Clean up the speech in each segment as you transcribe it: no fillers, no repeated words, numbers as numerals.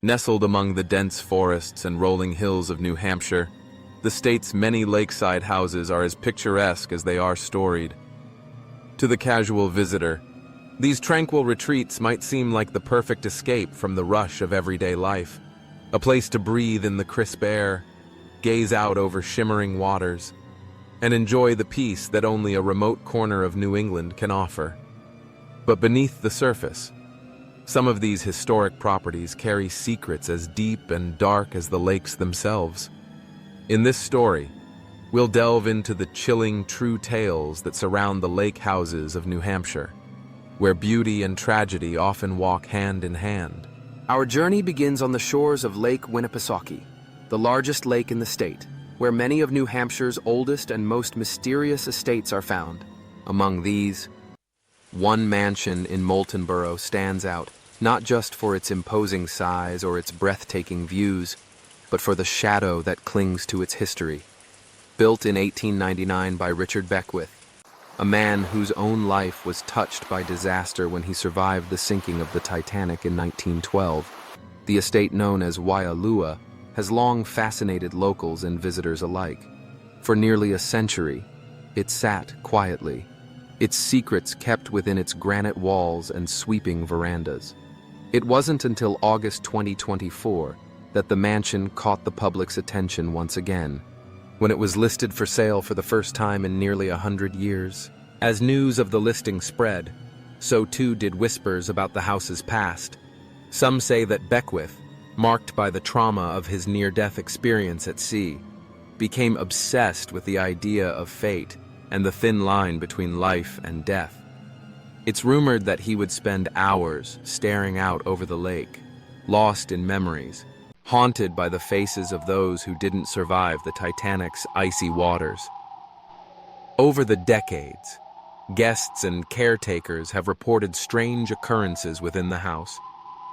Nestled among the dense forests and rolling hills of New Hampshire, the state's many lakeside houses are as picturesque as they are storied. To the casual visitor, these tranquil retreats might seem like the perfect escape from the rush of everyday life, a place to breathe in the crisp air, gaze out over shimmering waters, and enjoy the peace that only a remote corner of New England can offer. But beneath the surface, some of these historic properties carry secrets as deep and dark as the lakes themselves. In this story, we'll delve into the chilling true tales that surround the lake houses of New Hampshire, where beauty and tragedy often walk hand in hand. Our journey begins on the shores of Lake Winnipesaukee, the largest lake in the state, where many of New Hampshire's oldest and most mysterious estates are found. Among these, one mansion in Moultonborough stands out, not just for its imposing size or its breathtaking views, but for the shadow that clings to its history. Built in 1899 by Richard Beckwith, a man whose own life was touched by disaster when he survived the sinking of the Titanic in 1912, the estate known as Waialua has long fascinated locals and visitors alike. For nearly a century, it sat quietly, its secrets kept within its granite walls and sweeping verandas. It wasn't until August 2024 that the mansion caught the public's attention once again, when it was listed for sale for the first time in nearly 100 years. As news of the listing spread, so too did whispers about the house's past. Some say that Beckwith, marked by the trauma of his near-death experience at sea, became obsessed with the idea of fate and the thin line between life and death. It's rumored that he would spend hours staring out over the lake, lost in memories, haunted by the faces of those who didn't survive the Titanic's icy waters. Over the decades, guests and caretakers have reported strange occurrences within the house,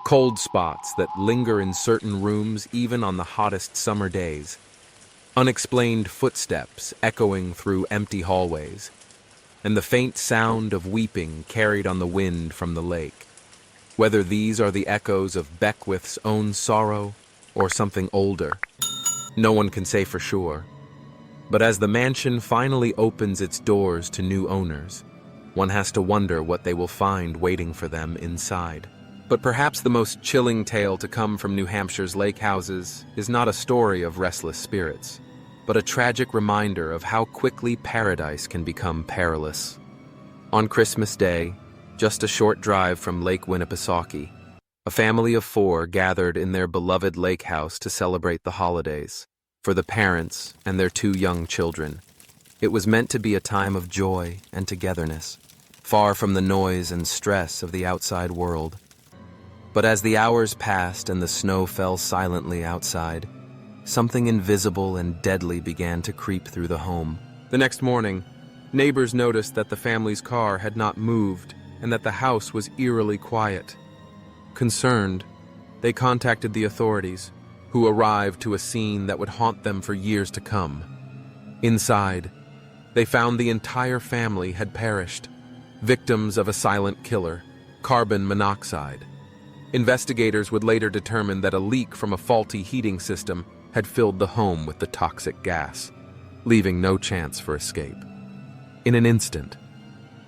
cold spots that linger in certain rooms even on the hottest summer days, unexplained footsteps echoing through empty hallways, and the faint sound of weeping carried on the wind from the lake. Whether these are the echoes of Beckwith's own sorrow or something older, no one can say for sure. But as the mansion finally opens its doors to new owners, one has to wonder what they will find waiting for them inside. But perhaps the most chilling tale to come from New Hampshire's lake houses is not a story of restless spirits, but a tragic reminder of how quickly paradise can become perilous. On Christmas Day, just a short drive from Lake Winnipesaukee, a family of 4 gathered in their beloved lake house to celebrate the holidays. For the parents and their 2 young children, it was meant to be a time of joy and togetherness, far from the noise and stress of the outside world. But as the hours passed and the snow fell silently outside, something invisible and deadly began to creep through the home. The next morning, neighbors noticed that the family's car had not moved and that the house was eerily quiet. Concerned, they contacted the authorities, who arrived to a scene that would haunt them for years to come. Inside, they found the entire family had perished, victims of a silent killer, carbon monoxide. Investigators would later determine that a leak from a faulty heating system had filled the home with the toxic gas, leaving no chance for escape. In an instant,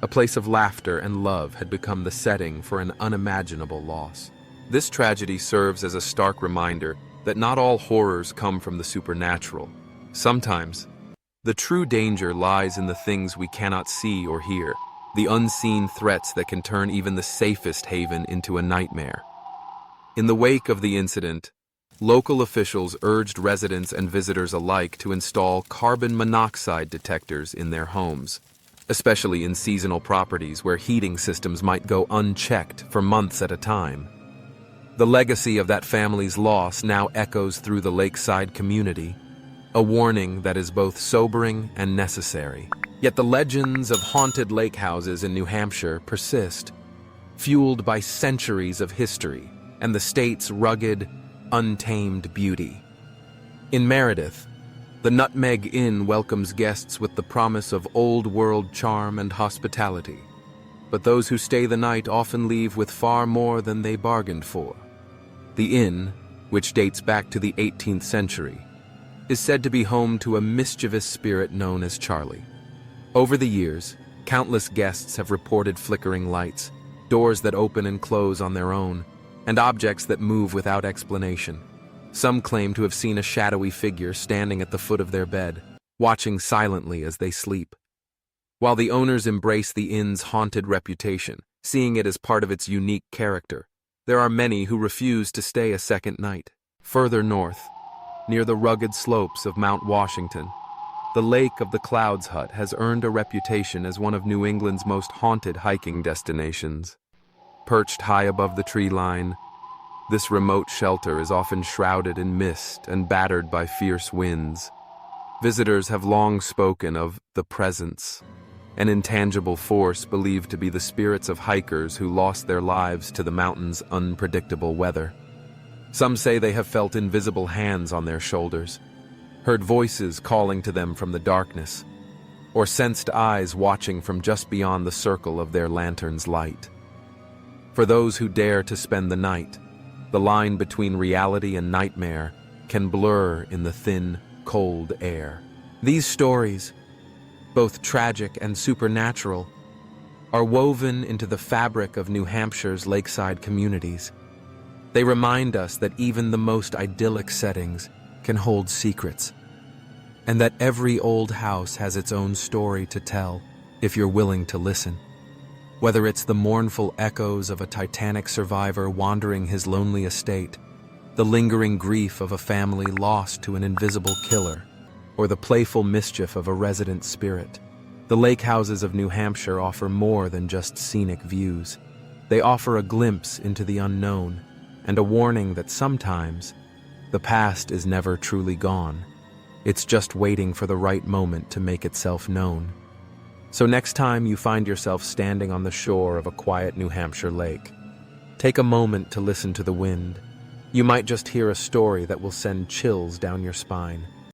a place of laughter and love had become the setting for an unimaginable loss. This tragedy serves as a stark reminder that not all horrors come from the supernatural. Sometimes, the true danger lies in the things we cannot see or hear, the unseen threats that can turn even the safest haven into a nightmare. In the wake of the incident, local officials urged residents and visitors alike to install carbon monoxide detectors in their homes, especially in seasonal properties where heating systems might go unchecked for months at a time. The legacy of that family's loss now echoes through the lakeside community, a warning that is both sobering and necessary. Yet the legends of haunted lake houses in New Hampshire persist, fueled by centuries of history and the state's rugged, untamed beauty. In Meredith, the Nutmeg Inn welcomes guests with the promise of old-world charm and hospitality. But those who stay the night often leave with far more than they bargained for. The inn, which dates back to the 18th century, is said to be home to a mischievous spirit known as Charlie. Over the years, countless guests have reported flickering lights, doors that open and close on their own, and objects that move without explanation. Some claim to have seen a shadowy figure standing at the foot of their bed, watching silently as they sleep. While the owners embrace the inn's haunted reputation, seeing it as part of its unique character, there are many who refuse to stay a second night. Further north, near the rugged slopes of Mount Washington, the Lake of the Clouds Hut has earned a reputation as one of New England's most haunted hiking destinations. Perched high above the tree line, this remote shelter is often shrouded in mist and battered by fierce winds. Visitors have long spoken of the presence, an intangible force believed to be the spirits of hikers who lost their lives to the mountain's unpredictable weather. Some say they have felt invisible hands on their shoulders, heard voices calling to them from the darkness, or sensed eyes watching from just beyond the circle of their lantern's light. For those who dare to spend the night, the line between reality and nightmare can blur in the thin, cold air. These stories, both tragic and supernatural, are woven into the fabric of New Hampshire's lakeside communities. They remind us that even the most idyllic settings can hold secrets, and that every old house has its own story to tell if you're willing to listen. Whether it's the mournful echoes of a Titanic survivor wandering his lonely estate, the lingering grief of a family lost to an invisible killer, or the playful mischief of a resident spirit, the lake houses of New Hampshire offer more than just scenic views. They offer a glimpse into the unknown, and a warning that sometimes the past is never truly gone. It's just waiting for the right moment to make itself known. So next time you find yourself standing on the shore of a quiet New Hampshire lake, take a moment to listen to the wind. You might just hear a story that will send chills down your spine.